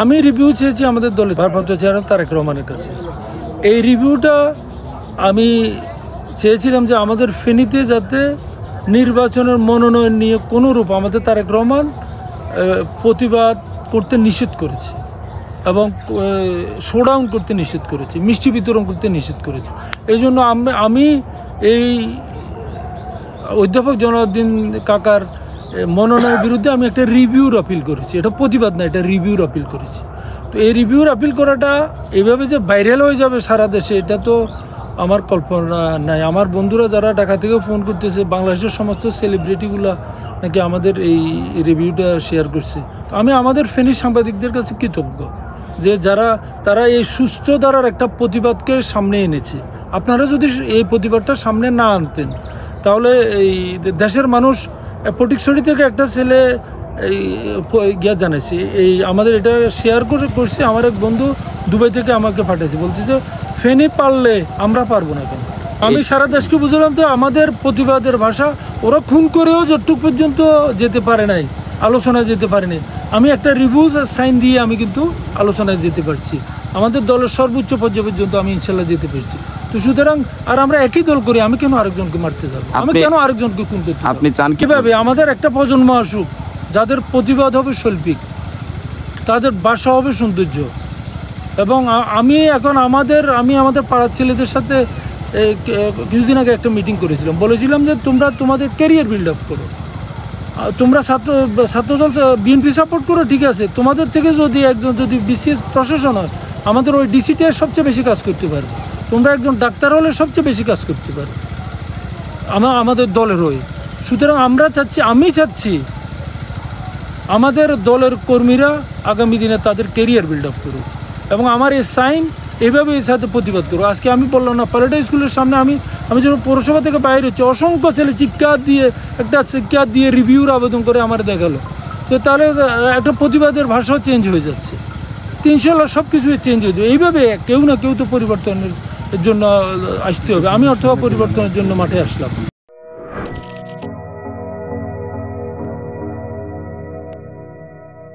আমি রিভিউ চেয়েছি আমাদের দলের ভারপ্রাপ্ত চেয়ারম্যান তারেক রহমানের কাছে। এই রিভিউটা আমি চেয়েছিলাম যে আমাদের ফেনীতে যাতে নির্বাচনের মনোনয়ন নিয়ে কোনো রূপ আমাদের তারেক রহমান প্রতিবাদ করতে নিষেধ করেছে এবং শোডাউন করতে নিষেধ করেছে, মিষ্টি বিতরণ করতে নিষেধ করেছে। এই জন্য আমি এই অধ্যাপক জনালউদ্দিন কাকার মনোনয়নের বিরুদ্ধে আমি একটা রিভিউর আপিল করেছি। এটা প্রতিবাদ না, এটা রিভিউর আপিল করেছি। তো এই রিভিউর আপিল করাটা এইভাবে যে ভাইরাল হয়ে যাবে সারা দেশে, এটা তো আমার কল্পনা নাই। আমার বন্ধুরা যারা ঢাকা থেকে ফোন করতেছে, বাংলাদেশের সমস্ত সেলিব্রিটিগুলো নাকি আমাদের এই রিভিউটা শেয়ার করছে। তো আমি আমাদের ফেনী সাংবাদিকদের কাছে কৃতজ্ঞ যে তারা এই সুস্থ ধারার একটা প্রতিবাদকে সামনে এনেছে। আপনারা যদি এই প্রতিবাদটা সামনে না আনতেন তাহলে এই দেশের মানুষ ফটিকছড়ি থেকে একটা ছেলে এই গিয়া জানাইছে, এই আমাদের এটা শেয়ার করছে। আমার এক বন্ধু দুবাই থেকে আমাকে পাঠিয়েছে, বলছে যে ফেনী পারলে আমরা পারবো না কেন। আমি সারা দেশকে বুঝলাম তো আমাদের প্রতিবাদের ভাষা ওরা খুন করেও যতটুকু পর্যন্ত যেতে পারে নাই, আলোচনায় যেতে পারেনি। আমি একটা রিভিউ সাইন দিয়ে আমি কিন্তু আলোচনায় যেতে পারছি। আমাদের দলের সর্বোচ্চ পর্যায়ে পর্যন্ত আমি ইনশাল্লাহ যেতে পারছি। তো সুতরাং আর আমরা একই দল করি, আমি কেন আরেকজনকে মারতে যাবো? আমি কেন আরেকজনকে খুন করতে? আপনি চান কিভাবে আমাদের একটা প্রজন্ম আসুক যাদের প্রতিবাদ হবে শৈল্পিক, তাদের ভাষা হবে সৌন্দর্য। এবং আমি আমাদের পাড়ার ছেলেদের সাথে কিছুদিন আগে একটা মিটিং করেছিলাম, বলেছিলাম যে তোমরা তোমাদের ক্যারিয়ার বিল্ড আপ করো, তোমরা ছাত্রদল বিএনপি সাপোর্ট করো, ঠিক আছে। তোমাদের থেকে যদি একজন যদি বিসিএস প্রশাসন হয়, আমাদের ওই ডিসিটা সবচেয়ে বেশি কাজ করতে পারবে। তোমরা একজন ডাক্তার হলে সবচেয়ে বেশি কাজ করতে পারবে আমাদের দলের হয়ে। সুতরাং আমি চাচ্ছি আমাদের দলের কর্মীরা আগামী দিনে তাদের ক্যারিয়ার বিল্ড আপ করুক এবং আমার এই সাইন এইভাবে এর সাথে প্রতিবাদ করুক। আজকে আমি বললাম না, প্যারাডাইজ স্কুলের সামনে আমি যখন পৌরসভা থেকে বাইরে হচ্ছি, অসংখ্য ছেলে চিৎকার দিয়ে রিভিউর আবেদন করে আমার দেখালো। তো তাহলে একটা প্রতিবাদের ভাষাও চেঞ্জ হয়ে যাচ্ছে। 300 সব কিছুই চেঞ্জ হয়ে যাবে। এইভাবে কেউ না কেউ তো পরিবর্তনের জন্য আসতে হবে। আমি অথবা পরিবর্তনের জন্য মাঠে আসলাম।